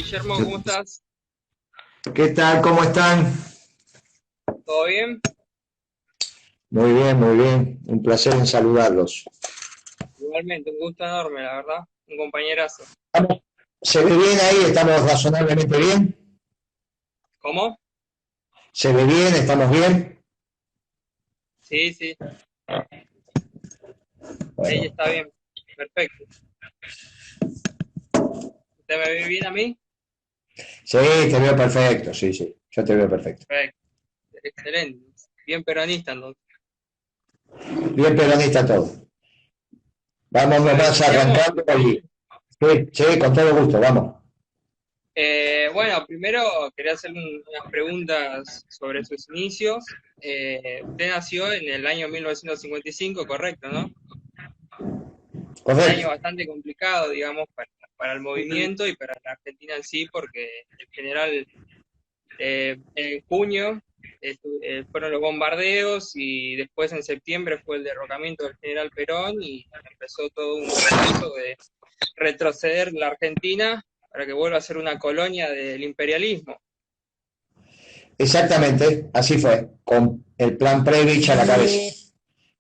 Guillermo, ¿cómo estás? ¿Qué tal? ¿Cómo están? ¿Todo bien? Muy bien, muy bien. Un placer en saludarlos. Igualmente, un gusto enorme, la verdad. Un compañerazo. Vamos, ¿se ve bien ahí? ¿Estamos razonablemente bien? ¿Cómo? ¿Se ve bien? ¿Estamos bien? Sí, sí, ahí Bueno, está bien. Perfecto. ¿Usted me ve bien a mí? sí, te veo perfecto, sí, sí. Yo te veo perfecto. Perfecto. Excelente. Bien peronista, entonces. Bien peronista todo. Vamos Bueno, nomás iniciamos. arrancando y... Sí, sí, con todo gusto, vamos. Bueno, primero quería hacer unas preguntas sobre sus inicios. Usted nació en el año 1955, correcto, ¿no? Un año Correcto. bastante complicado, digamos, para el movimiento y para la Argentina en sí, porque el general en junio fueron los bombardeos y después en septiembre fue el derrocamiento del general Perón y empezó todo un proceso de retroceder la Argentina para que vuelva a ser una colonia del imperialismo. Exactamente, así fue, con el plan Previch a la cabeza.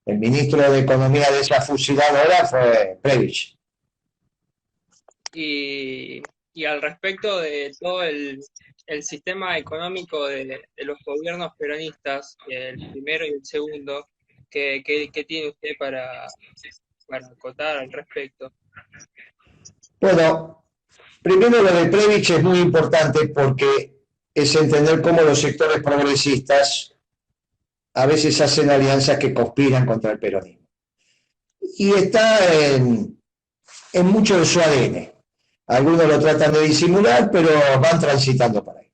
El ministro de Economía de esa fusiladora fue Previch. Y al respecto de todo el sistema económico de los gobiernos peronistas, el primero y el segundo, ¿qué tiene usted para acotar al respecto? Bueno, primero lo de Previch es muy importante porque es entender cómo los sectores progresistas a veces hacen alianzas que conspiran contra el peronismo. Y está en mucho de su ADN. Algunos lo tratan de disimular, pero van transitando por ahí.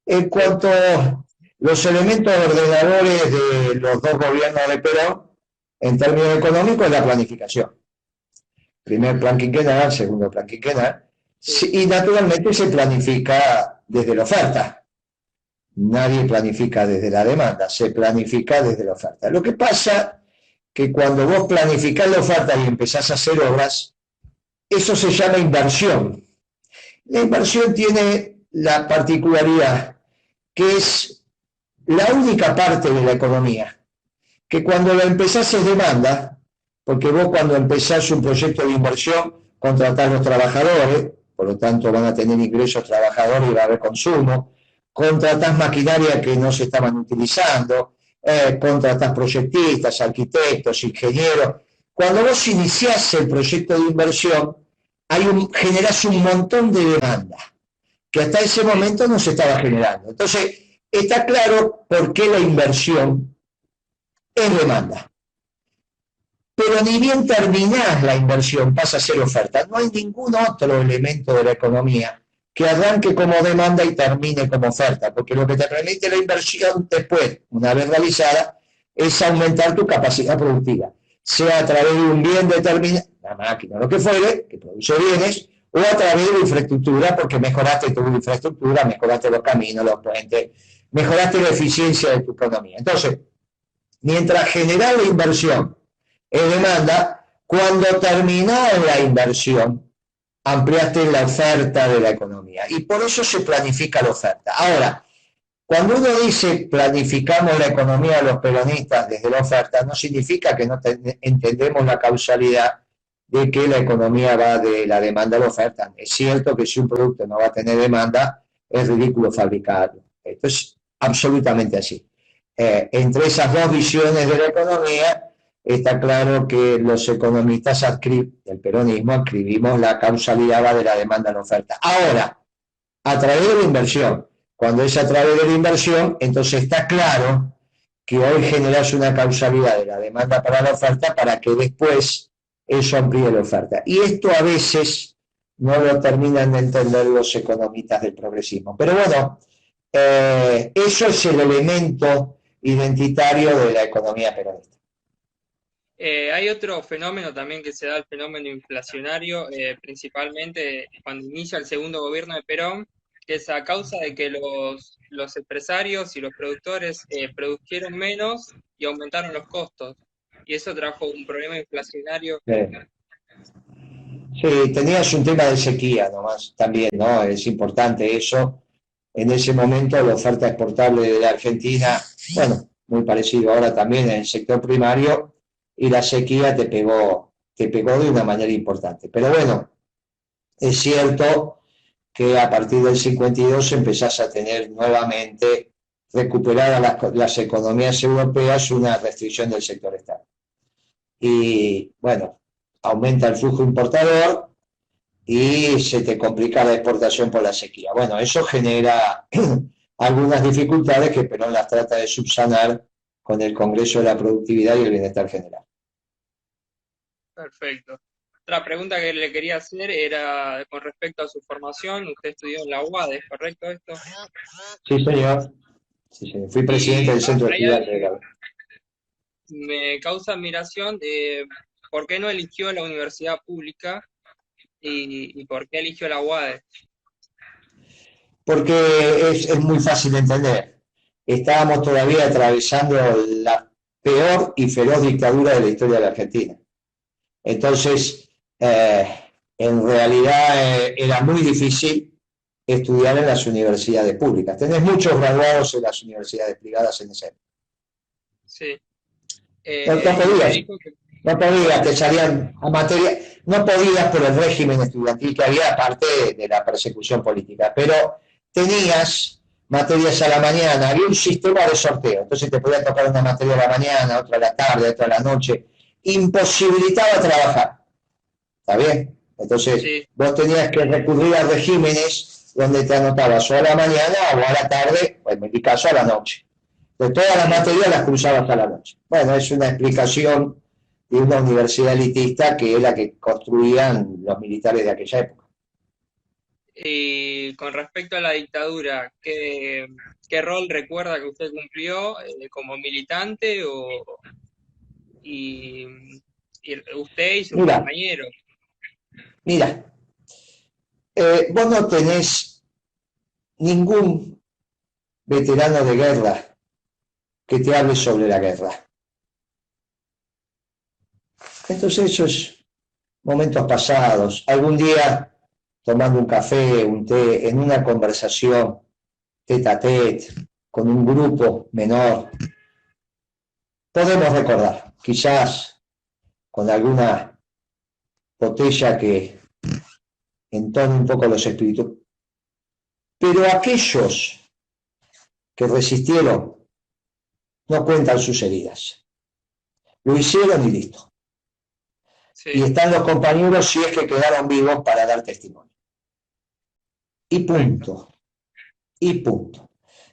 En Sí, cuanto a los elementos ordenadores de los dos gobiernos de Perón, en términos económicos, es la planificación. Primer plan quinquenal, segundo plan quinquenal, sí. y naturalmente se planifica desde la oferta. Nadie planifica desde la demanda, se planifica desde la oferta. Lo que pasa que cuando vos planificás la oferta y empezás a hacer obras, eso se llama inversión. La inversión tiene la particularidad que es la única parte de la economía que cuando la empezás es demanda, porque vos cuando empezás un proyecto de inversión contratás los trabajadores, por lo tanto van a tener ingresos trabajadores y va a haber consumo, contratás maquinaria que no se estaban utilizando, contratás proyectistas, arquitectos, ingenieros. Cuando vos iniciás el proyecto de inversión, generás un montón de demanda que hasta ese Sí, momento no se estaba generando. Entonces, está claro por qué la inversión es demanda. Pero ni bien terminás la inversión, pasa a ser oferta. No hay ningún otro elemento de la economía que arranque como demanda y termine como oferta, porque lo que te permite la inversión después, una vez realizada, es aumentar tu capacidad productiva, sea a través de un bien determinado, la máquina, lo que fuere, que produce bienes, o a través de la infraestructura, porque mejoraste tu infraestructura, mejoraste los caminos, los puentes, mejoraste la eficiencia de tu economía. Entonces, mientras genera la inversión es demanda, cuando terminó la inversión, ampliaste la oferta de la economía. Y por eso se planifica la oferta. Ahora, cuando uno dice planificamos la economía de los peronistas desde la oferta, no significa que no entendemos la causalidad de que la economía va de la demanda a la oferta. Es cierto que si un producto no va a tener demanda, es ridículo fabricarlo. Esto es absolutamente así. Entre esas dos visiones de la economía, está claro que los economistas del peronismo adscribimos la causalidad va de la demanda a la oferta. Ahora, a través de la inversión. Cuando es a través de la inversión, entonces está claro que hoy generas una causalidad de la demanda para la oferta para que después eso amplíe la oferta. Y esto a veces no lo terminan de entender los economistas del progresismo. Pero bueno, eso es el elemento identitario de la economía peronista. Hay otro fenómeno también que se da, el fenómeno inflacionario, principalmente cuando inicia el segundo gobierno de Perón, que es a causa de que los empresarios y los productores produjeron menos y aumentaron los costos. Y eso trajo un problema inflacionario Sí, tenías un tema de sequía nomás también, ¿no? Es importante eso. En ese momento la oferta exportable de la Argentina, bueno, muy parecido ahora también en el sector primario, y la sequía te pegó de una manera importante. Pero bueno, es cierto que a partir del 52 empezás a tener nuevamente recuperadas las economías europeas una restricción del sector externo. Y bueno, aumenta el flujo importador y se te complica la exportación por la sequía. Bueno, eso genera algunas dificultades que Perón las trata de subsanar con el Congreso de la Productividad y el Bienestar General. Perfecto. Otra pregunta que le quería hacer era con respecto a su formación. Usted estudió en la UADE, ¿es correcto esto? Sí, señor. Sí, señor. Fui presidente Y del Centro de hay Estudiantes de algo Gabriel. que me causa admiración de por qué no eligió la universidad pública y por qué eligió la UADE. Porque es muy fácil de entender. Estábamos todavía atravesando la peor y feroz dictadura de la historia de la Argentina. Entonces, en realidad era muy difícil estudiar en las universidades públicas. Tenés muchos graduados en las universidades privadas en ese. Sí. No, no Y me podías, dijo que, no podías, ¿cómo? te salían a materia, no podías por el régimen estudiantil que había, aparte de la persecución política, pero tenías materias a la mañana, había un sistema de sorteo, entonces te podía tocar una materia a la mañana, otra a la tarde, otra a la noche, imposibilitaba trabajar, ¿está bien? Entonces Sí, vos tenías que recurrir a regímenes donde te anotabas o a la mañana o a la tarde, o en mi caso a la noche. De todas las sí. materias las cruzabas a la noche. Bueno, es una explicación de una universidad elitista que es la que construían los militares de aquella época. Y con respecto a la dictadura, ¿qué rol recuerda que usted cumplió como militante y, y usted y sus Mira, compañeros? mira, vos no tenés ningún veterano de guerra que te hable sobre la guerra. Entonces esos momentos pasados, algún día tomando un café, un té, en una conversación tete a tete, con un grupo menor, podemos recordar, quizás con alguna botella que entone un poco los espíritus. Pero aquellos que resistieron no cuentan sus heridas. Lo hicieron y listo. Y Sí, están los compañeros si es que quedaron vivos para dar testimonio. Y correcto. punto. Y punto.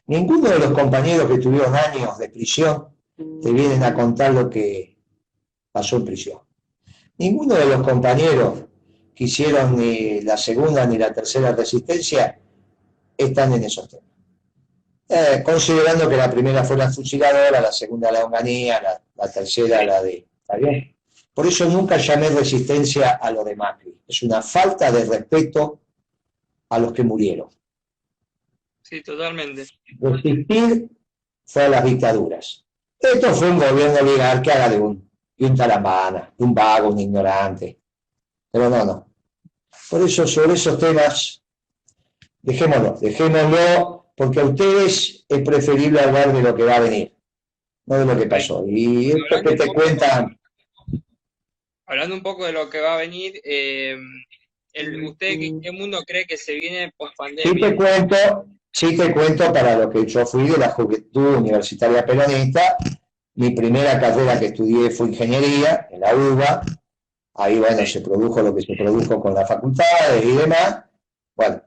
Ninguno de los compañeros que tuvieron años de prisión te vienen a contar lo que pasó en prisión. Ninguno de los compañeros que hicieron ni la segunda ni la tercera resistencia están en esos temas. Considerando que la primera fue la fusiladora, la segunda la Onganía, la tercera Sí, la de. ¿Está bien? Por eso nunca llamé resistencia a lo de Macri. Es una falta de respeto a los que murieron. sí, totalmente. Resistir fue a las dictaduras. Esto fue un gobierno oligarca de un talambana, de un vago, un ignorante. Pero no, no. Por eso, sobre esos temas, dejémoslo, porque a ustedes es preferible hablar de lo que va a venir, no de lo que Perfecto. pasó. Y Y esto que te cuentan. hablando un poco de lo que va a venir, ¿usted qué mundo cree que se viene post Sí te pandemia? cuento, sí te cuento para lo que yo fui de la Juventud Universitaria Peronista. Mi primera carrera que estudié fue ingeniería en la UBA. Ahí, bueno, Sí, se produjo lo que se produjo con las facultades y demás. Bueno,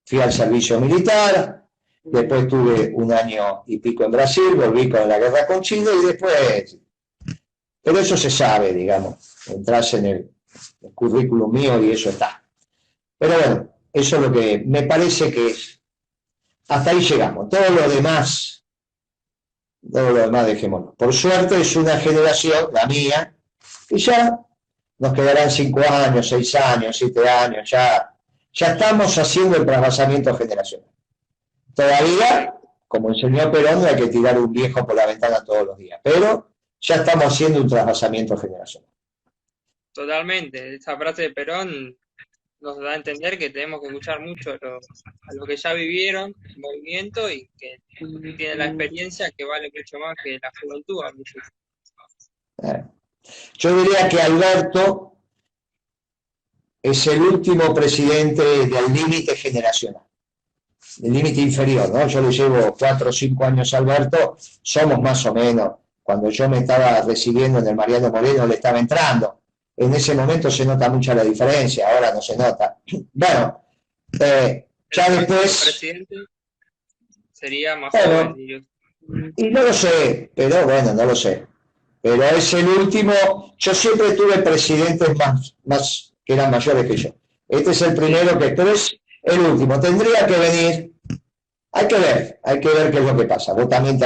fui al servicio militar, después tuve un año y pico en Brasil, volví con la guerra con Chile y después, pero eso se sabe, digamos, entras en el currículum mío y eso está. Pero bueno, eso es lo que me parece que es. Hasta ahí llegamos. Todo lo demás dejémoslo. Por suerte es una generación, la mía, que ya nos quedarán 5 años, 6 años, 7 años, ya estamos haciendo el trasvasamiento generacional. sí, Todavía, como enseñó Perón, no hay que tirar un viejo por la ventana todos los días, pero ya estamos haciendo un trasvasamiento generacional. totalmente. Esa frase de Perón nos da a entender que tenemos que escuchar mucho a lo que ya vivieron el movimiento y que tienen la experiencia que vale mucho más que la juventud a veces. Yo diría que Alberto es el último presidente del límite generacional, del límite inferior, ¿no? Yo le llevo 4 o 5 años a Alberto, somos más o menos, cuando yo me estaba recibiendo en el Mariano Moreno le estaba entrando, en ese momento se nota mucha la diferencia, ahora no se nota. Bueno, ya después... presidente sería más bueno, joven. Y no lo sé, pero bueno, no lo sé. Pero es el último, yo siempre tuve presidentes más que eran mayores que yo. Este es el primero pero es el último. Tendría que venir, hay que ver qué es lo que pasa. Vos también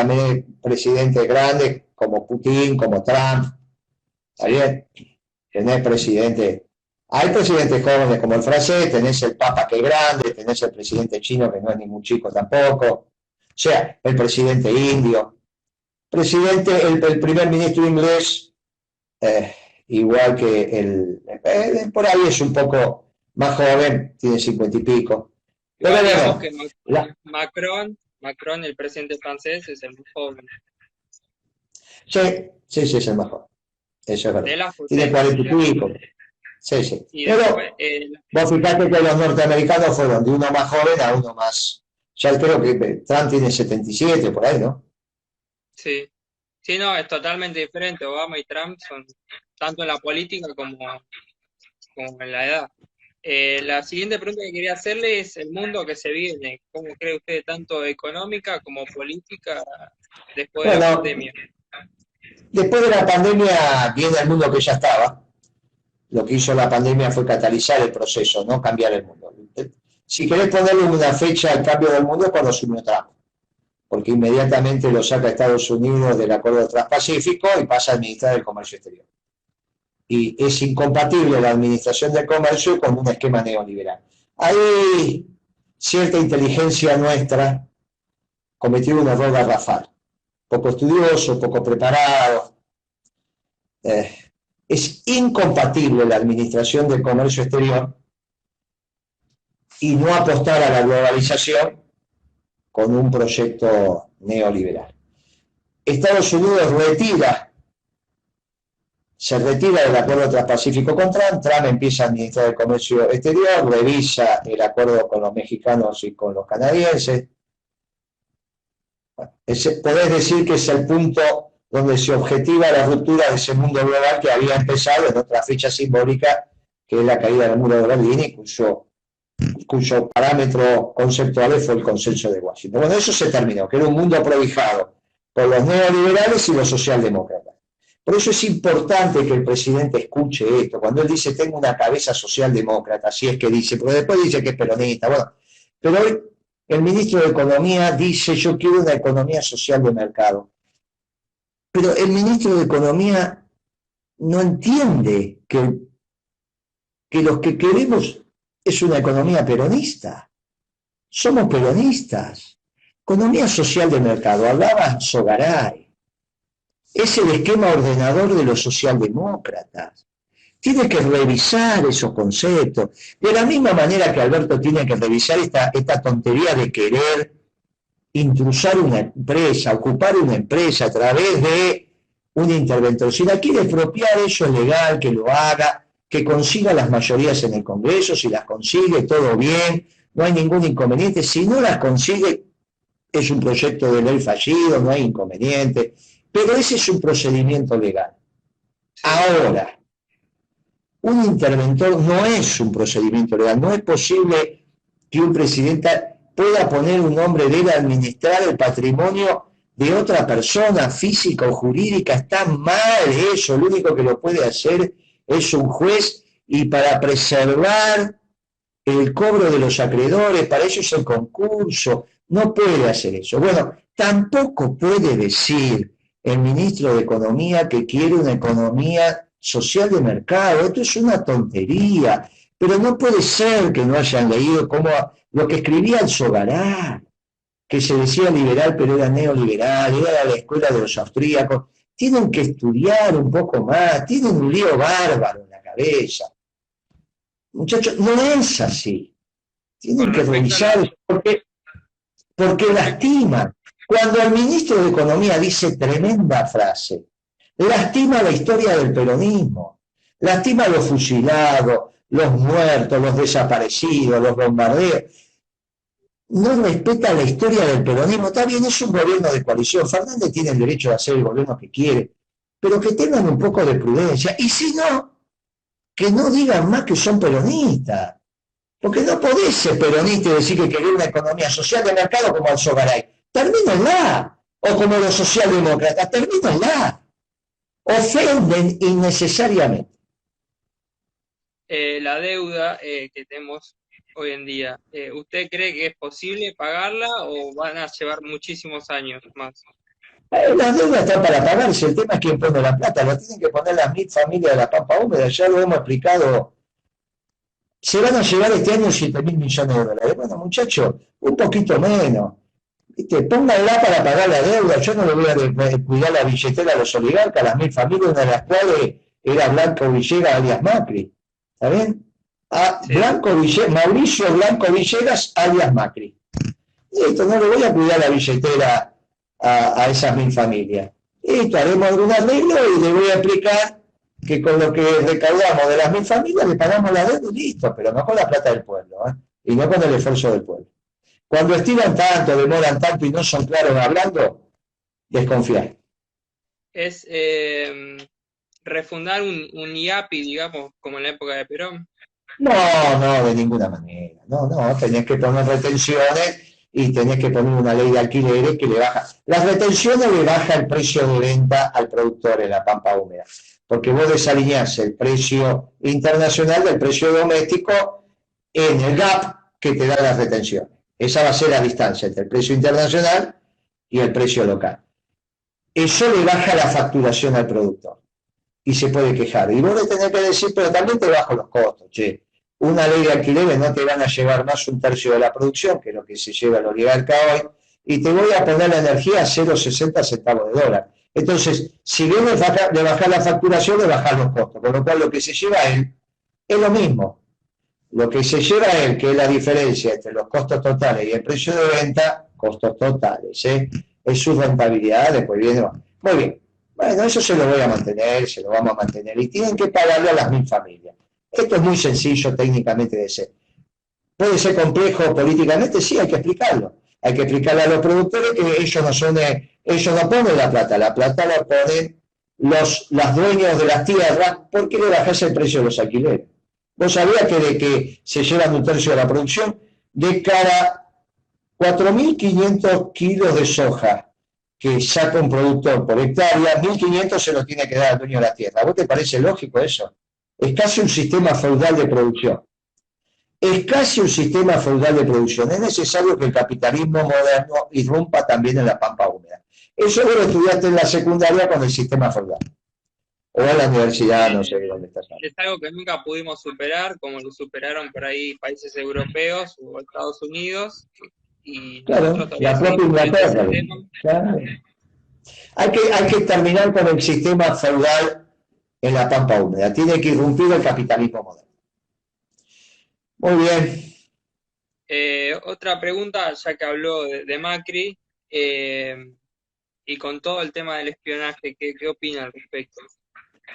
presidentes grandes como Putin, como Trump, ¿está bien? Tenés presidentes, hay presidentes jóvenes como el francés, tenés el Papa que es grande, tenés el presidente chino que no es ningún chico tampoco, o sea, el presidente indio, el primer ministro inglés, igual que por ahí es un poco más joven, tiene 50 y pico. Pero digamos que Macron, el presidente francés, es el más joven. Sí, es el más joven. Eso es verdad. Tiene 40 y pico. Sí. Pero vos fijate que los norteamericanos fueron de uno más joven a uno más. Ya creo que Trump tiene 77 por ahí, ¿no? Sí, no, es totalmente diferente. Obama y Trump son tanto en la política como en la edad. La siguiente pregunta que quería hacerle es el mundo que se viene. ¿Cómo cree usted, tanto económica como política, después de la pandemia? Después de la pandemia viene el mundo que ya estaba. Lo que hizo la pandemia fue catalizar el proceso, no cambiar el mundo. Si querés ponerle una fecha al cambio del mundo es cuando asumió Trump, porque inmediatamente lo saca Estados Unidos del Acuerdo Transpacífico y pasa a administrar el comercio exterior. Y es incompatible la administración del comercio con un esquema neoliberal. Hay cierta inteligencia nuestra cometió un error garrafal, poco estudioso, poco preparado. Es incompatible la administración del comercio exterior y no apostar a la globalización con un proyecto neoliberal. Estados Unidos se retira del acuerdo transpacífico con Trump, Trump empieza a administrar el comercio exterior, revisa el acuerdo con los mexicanos y con los canadienses. Podés decir que es el punto donde se objetiva la ruptura de ese mundo global que había empezado en otra fecha simbólica, que es la caída del muro de Berlín, y cuyo parámetro conceptual fue el consenso de Washington. Bueno, eso se terminó, que era un mundo prohijado por los neoliberales y los socialdemócratas. Por eso es importante que el presidente escuche esto. Cuando él dice, tengo una cabeza socialdemócrata, si es que dice, pero después dice que es peronista. Bueno, pero hoy el ministro de Economía dice, yo quiero una economía social de mercado. Pero el ministro de Economía no entiende que los que queremos es una economía peronista. Somos peronistas. Economía social de mercado. Hablaba Sogaray. Es el esquema ordenador de los socialdemócratas. Tiene que revisar esos conceptos. De la misma manera que Alberto tiene que revisar esta tontería de querer intrusar una empresa, ocupar una empresa a través de un interventor. Si la quiere expropiar, eso es legal, que lo haga, que consiga las mayorías en el Congreso. Si las consigue, todo bien, no hay ningún inconveniente. Si no las consigue, es un proyecto de ley fallido, no hay inconveniente. Pero ese es un procedimiento legal. Ahora, un interventor no es un procedimiento legal. No es posible que un presidente pueda poner un nombre de él a administrar el patrimonio de otra persona, física o jurídica. Está mal eso. Lo único que lo puede hacer es un juez, y para preservar el cobro de los acreedores, para eso es el concurso. No puede hacer eso. Bueno, tampoco puede decir el ministro de Economía que quiere una economía social de mercado. Esto es una tontería, pero no puede ser que no hayan leído como lo que escribía el Sogaray, que se decía liberal pero era neoliberal, era la escuela de los austríacos. Tienen que estudiar un poco más, tienen un lío bárbaro en la cabeza. cabeza. Muchachos, no es así. Tienen Con que respecto a la, revisar porque lastima. Cuando el ministro de Economía dice tremenda frase, lastima la historia del peronismo, lastima a los fusilados, los muertos, los desaparecidos, los bombardeos. No respeta la historia del peronismo. Está bien, es un gobierno de coalición. Fernández tiene el derecho de hacer el gobierno que quiere, pero que tengan un poco de prudencia. Y si no, que no digan más que son peronistas. Porque no podés ser peronista y decir que querés una economía social de mercado como Alzogaray. Termínenla. O como los socialdemócratas, termínenla. Ofenden innecesariamente. la deuda que tenemos hoy en día, ¿usted cree que es posible pagarla o van a llevar muchísimos años más? Las deudas están para pagarse, el tema es quién pone la plata, lo tienen que poner las mil familias de la Pampa Húmeda, ya lo hemos explicado. Se van a llevar este año 7.000 millones de dólares. Bueno, muchachos, un poquito menos. ¿Viste? Pónganla para pagar la deuda. Yo no le voy a cuidar la billetera a los oligarcas, a las mil familias, una de las cuales era Blanco Villegas alias Macri. ¿Está bien? Sí. Mauricio Blanco Villegas alias Macri. Listo, no le voy a cuidar la billetera a esas mil familias. Listo, haremos algún arreglo y le voy a explicar que con lo que recaudamos de las mil familias le pagamos la deuda y listo, pero no con la plata del pueblo, y no con el esfuerzo del pueblo. Cuando estiran tanto, demoran tanto y no son claros hablando, desconfiar. Es refundar un IAPI, digamos, como en la época de Perón. No, de ninguna manera. No, tenés que poner retenciones y tenés que poner una ley de alquileres que le baja. Las retenciones le baja el precio de venta al productor en la Pampa Húmeda, porque vos desalineás el precio internacional del precio doméstico en el gap que te da las retenciones. Esa va a ser la distancia entre el precio internacional y el precio local. Eso le baja la facturación al productor y se puede quejar. Y vos le tenés que decir, pero también te bajo los costos, che. Una ley de alquileres no te van a llevar más un tercio de la producción, que es lo que se lleva el oligarca hoy, y te voy a poner la energía a 0,60 centavos de dólar. Entonces, si bien de bajar la facturación, de bajar los costos, con lo cual lo que se lleva él es lo mismo. Lo que se lleva él, que es la diferencia entre los costos totales y el precio de venta, costos totales, es su rentabilidad, después viene. Muy bien, bueno, eso se lo voy a mantener, se lo vamos a mantener, y tienen que pagarle a las mil familias. Esto es muy sencillo técnicamente de ser. ¿Puede ser complejo políticamente? Sí, hay que explicarlo. Hay que explicarle a los productores que ellos no ponen la plata la ponen los dueños de las tierras. ¿Por qué le bajás el precio de los alquileres? ¿Vos sabías que de que se llevan un tercio de la producción? De cada 4.500 kilos de soja que saca un productor por hectárea, 1.500 se lo tiene que dar al dueño de la tierra. ¿A vos te parece lógico eso? Es casi un sistema feudal de producción. Es casi un sistema feudal de producción. Es necesario que el capitalismo moderno irrumpa también en la Pampa Húmeda. Eso vos lo estudiaste en la secundaria con el sistema feudal. O en la universidad, no sé dónde estás. Es algo que nunca pudimos superar, como lo superaron por ahí países europeos o Estados Unidos. Y claro, la propia Inglaterra. Claro. Hay que terminar con el sistema feudal en la Pampa Húmeda. Tiene que irrumpir el capitalismo moderno. Muy bien. Otra pregunta, ya que habló de Macri, y con todo el tema del espionaje, ¿qué opina al respecto?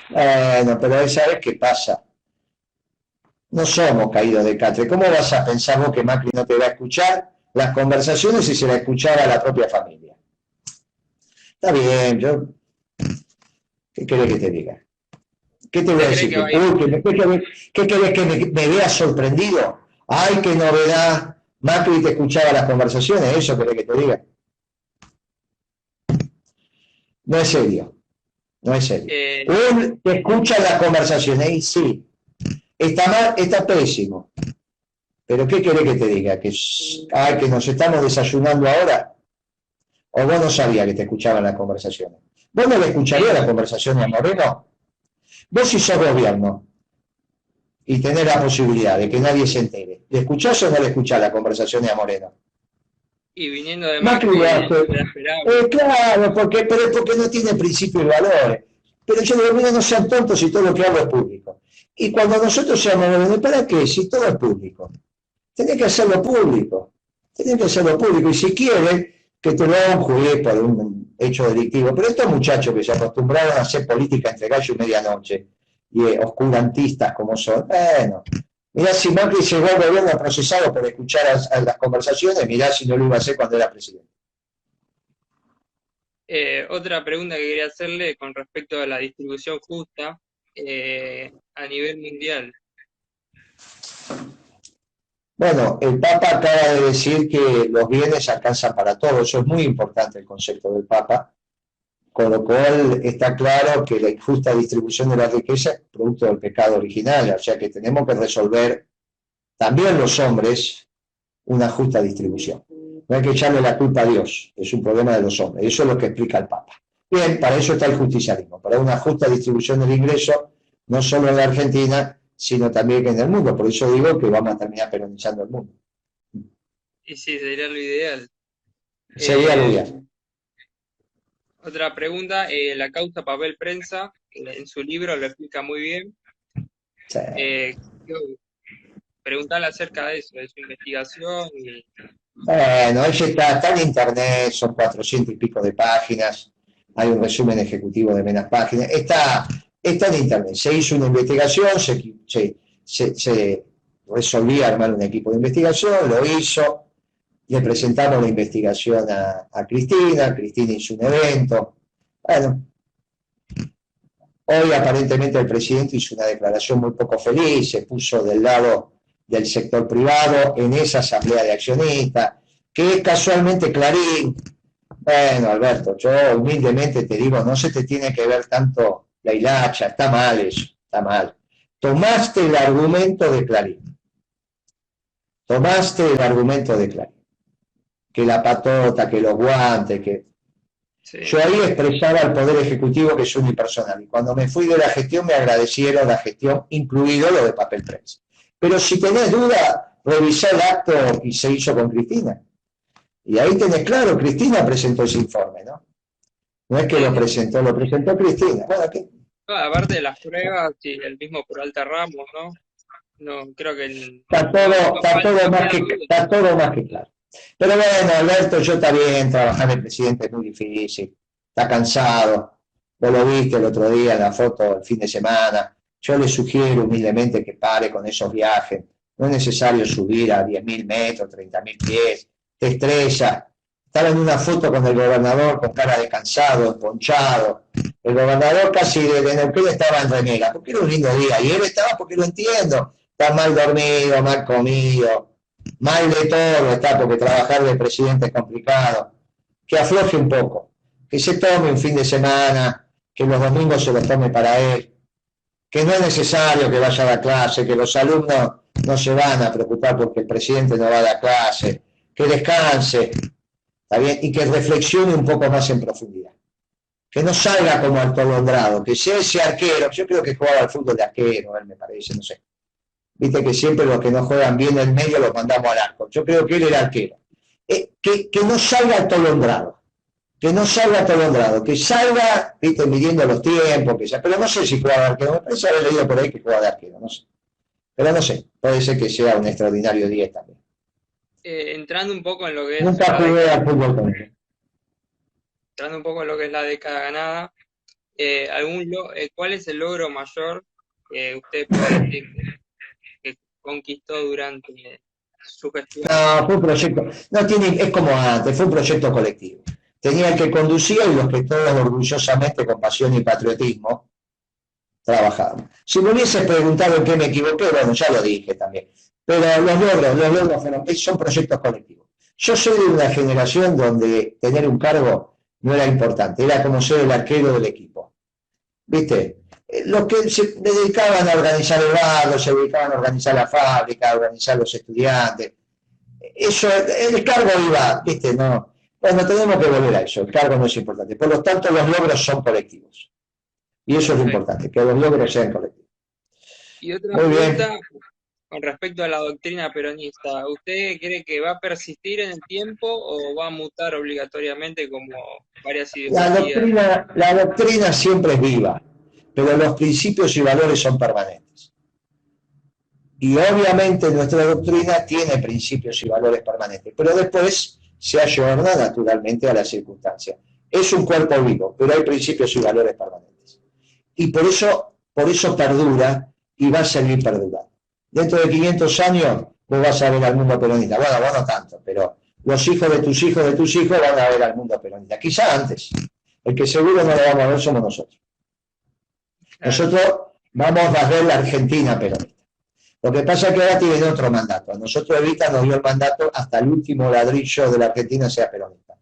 Bueno, pero ¿sabes qué pasa? No somos caídos de catre. ¿Cómo vas a pensar vos que Macri no te va a escuchar las conversaciones si se la escuchara a la propia familia? Está bien, ¿qué querés que te diga? ¿Qué te voy a decir? ¿Qué querés que me veas sorprendido? ¡Ay, qué novedad! Macri te escuchaba las conversaciones, ¿eso querés que te diga? No es serio. No es serio. Él te escucha las conversaciones y sí, está mal, está pésimo. Pero ¿qué querés que te diga? ¿Que nos estamos desayunando ahora? ¿O vos no sabías que te escuchaban las conversaciones? ¿Vos no le escucharías las conversaciones a Moreno? Vos si sos gobierno y tenés la posibilidad de que nadie se entere, ¿le escuchás o no le escuchás las conversaciones a Moreno? Y viniendo de Macri, claro, porque no tiene principios y valores. Pero yo digo, mira, no sean tontos si todo lo que hablo es público. Y cuando nosotros seamos gobierno, ¿para qué? Si todo es público. Tenés que hacerlo público. Tenés que hacerlo público. Y si quieren que te lo haga un juez por un hecho delictivo. Pero estos muchachos que se acostumbraron a hacer política entre gallo y medianoche, y oscurantistas como son, bueno, mirá si Macri llegó al gobierno procesado por escuchar a las conversaciones, mirá si no lo iba a hacer cuando era presidente. Otra pregunta que quería hacerle con respecto a la distribución justa a nivel mundial. Bueno, el Papa acaba de decir que los bienes alcanzan para todos, eso es muy importante el concepto del Papa, con lo cual está claro que la injusta distribución de la riqueza es producto del pecado original, o sea que tenemos que resolver también los hombres una justa distribución. No hay que echarle la culpa a Dios, es un problema de los hombres, eso es lo que explica el Papa. Bien, para eso está el justicialismo, para una justa distribución del ingreso, no solo en la Argentina, sino también en el mundo. Por eso digo que vamos a terminar peronizando el mundo. Y sí, sería lo ideal. Sería lo ideal. Otra pregunta, la causa papel prensa, en su libro lo explica muy bien. Sí. Preguntarle acerca de eso, de su investigación. Bueno, ella está en internet, son 400 y pico de páginas, hay un resumen ejecutivo de menos páginas, está en internet, se hizo una investigación, se resolvía armar un equipo de investigación, lo hizo, le presentamos la investigación a Cristina hizo un evento, bueno, hoy aparentemente el presidente hizo una declaración muy poco feliz, se puso del lado del sector privado en esa asamblea de accionistas, que es casualmente Clarín. Bueno, Alberto, yo humildemente te digo, no se te tiene que ver tanto la hilacha, está mal eso, está mal. Tomaste el argumento de Clarín. Que la patota, que los guantes, que... Sí. Yo ahí expresaba al Poder Ejecutivo que es unipersonal. Y cuando me fui de la gestión me agradecieron la gestión, incluido lo de papel prensa. Pero si tenés duda, revisá el acto y se hizo con Cristina. Y ahí tenés claro, Cristina presentó ese informe, ¿no? No es que lo presentó Cristina. Bueno, ¿qué? No, aparte de las pruebas, sí, el mismo Peralta Ramos, ¿no? No, creo que... Está todo más que claro. Pero bueno, Alberto, yo está bien, trabajar el presidente es muy difícil, está cansado, vos lo viste el otro día en la foto el fin de semana, yo le sugiero humildemente que pare con esos viajes, no es necesario subir a 10.000 metros, 30.000 pies, te estrella. Estaba en una foto con el gobernador con cara de cansado, ponchado, el gobernador casi de Neuquén estaba en remera, porque era un lindo día, y él estaba porque lo entiendo, está mal dormido, mal comido, mal de todo está, porque trabajar de presidente es complicado, que afloje un poco, que se tome un fin de semana, que los domingos se los tome para él, que no es necesario que vaya a la clase, que los alumnos no se van a preocupar porque el presidente no va a la clase, que descanse, ¿está bien? Y que reflexione un poco más en profundidad, que no salga como atolondrado, que sea ese arquero, yo creo que jugaba al fútbol de arquero, él me parece, no sé. Viste que siempre los que no juegan bien en el medio los mandamos al arco. Yo creo que él era arquero. Que no salga atolondrado. Que salga, viste, midiendo los tiempos, pero no sé si juega de arquero. Me parece haber leído por ahí que juega de arquero, no sé. Pero no sé, puede ser que sea un extraordinario 10 también. Entrando un poco en lo que es... Nunca jugué al fútbol con él. Entrando un poco en lo que es la década ganada, ¿cuál es el logro mayor que usted puede decir que conquistó durante su gestión? No, fue un proyecto, es como antes, fue un proyecto colectivo. Tenía el que conducía y los que todos orgullosamente, con pasión y patriotismo, trabajaban. Si me hubieses preguntado en qué me equivoqué, bueno, ya lo dije también. Pero los logros son proyectos colectivos. Yo soy de una generación donde tener un cargo no era importante, era como ser el arquero del equipo. ¿Viste? Los que se dedicaban a organizar el barrio, se dedicaban a organizar la fábrica, a organizar los estudiantes. Eso, el cargo iba, ¿viste? No. Bueno, tenemos que volver a eso, el cargo no es importante. Por lo tanto, los logros son colectivos. Y eso es lo importante, que los logros sean colectivos. Y otra pregunta, con respecto a la doctrina peronista, ¿usted cree que va a persistir en el tiempo o va a mutar obligatoriamente como varias ideologías? La doctrina siempre es viva, pero los principios y valores son permanentes. Y obviamente nuestra doctrina tiene principios y valores permanentes, pero después se ayorna naturalmente a las circunstancias. Es un cuerpo vivo, pero hay principios y valores permanentes. Y por eso perdura y va a seguir perdurando. Dentro de 500 años vos vas a ver al mundo peronista. Bueno, vos no tanto, pero los hijos de tus hijos de tus hijos van a ver al mundo peronista. Quizá antes. El que seguro no lo vamos a ver somos nosotros. Nosotros vamos a ver la Argentina peronista. Lo que pasa es que ahora tienen otro mandato. A nosotros Evita nos dio el mandato hasta el último ladrillo de la Argentina sea peronista.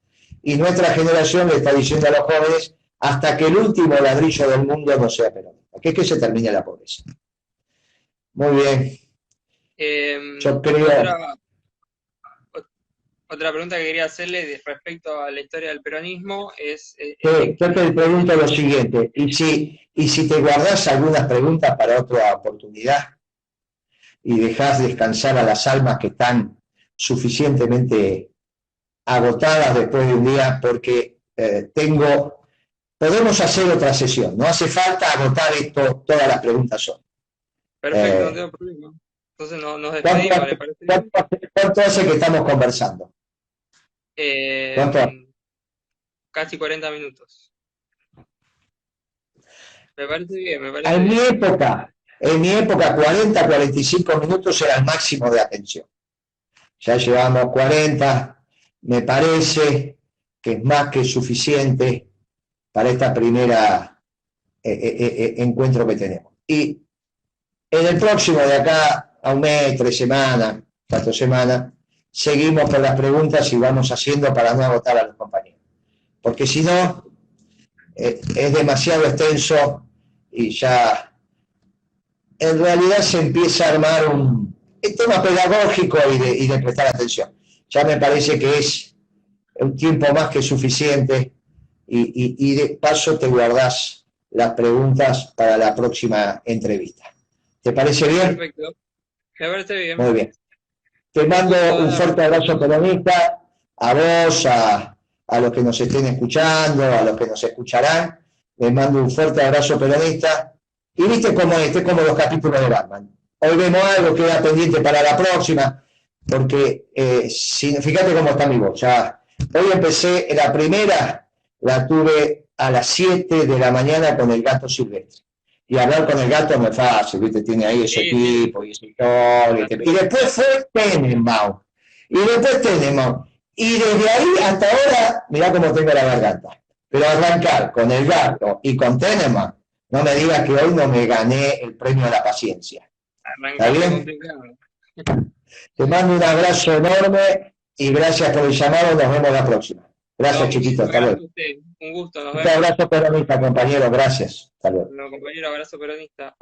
Y nuestra generación le está diciendo a los jóvenes hasta que el último ladrillo del mundo no sea peronista, que es que se termine la pobreza. Muy bien. Yo creo... Otra pregunta que quería hacerle respecto a la historia del peronismo es... yo te pregunto lo siguiente, y si te guardás algunas preguntas para otra oportunidad y dejás descansar a las almas que están suficientemente agotadas después de un día, porque podemos hacer otra sesión, no hace falta agotar esto, todas las preguntas son. Perfecto, no tengo problema. Entonces nos despedimos, ¿le parece bien? ¿Cuánto hace que estamos conversando? Casi 40 minutos. Me parece bien, me parece bien. En mi época 40, 45 minutos era el máximo de atención. Ya llevamos 40, me parece que es más que suficiente para esta primera encuentro que tenemos. Y en el próximo, de acá a un mes, 3 semanas, 4 semanas, seguimos con las preguntas y vamos haciendo para no agotar a los compañeros. Porque si no, es demasiado extenso y ya en realidad se empieza a armar un tema pedagógico y de prestar atención. Ya me parece que es un tiempo más que suficiente y de paso te guardás las preguntas para la próxima entrevista. ¿Te parece bien? Perfecto, me parece bien. Muy bien. Te mando un fuerte abrazo peronista, a vos, a los que nos estén escuchando, a los que nos escucharán. Les mando un fuerte abrazo peronista. Y viste cómo es como los capítulos de Batman. Hoy vemos algo que queda pendiente para la próxima, porque fíjate cómo está mi voz. Ya, hoy empecé, la primera la tuve a las 7 de la mañana con el gato silvestre. Y hablar con el gato no es fácil, ¿viste? Tiene ahí ese tipo y ese todo. Y después fue Tenenbaum. Y desde ahí hasta ahora, mirá cómo tengo la garganta. Pero arrancar con el gato y con Tenenbaum, no me digas que hoy no me gané el premio a la paciencia. ¿Está bien? Te mando un abrazo enorme y gracias por el llamado. Nos vemos la próxima. Gracias, chiquito. Hasta luego. Un gusto. Nos vemos. Un abrazo peronista, compañero. Gracias. Hasta luego. Compañero, abrazo peronista.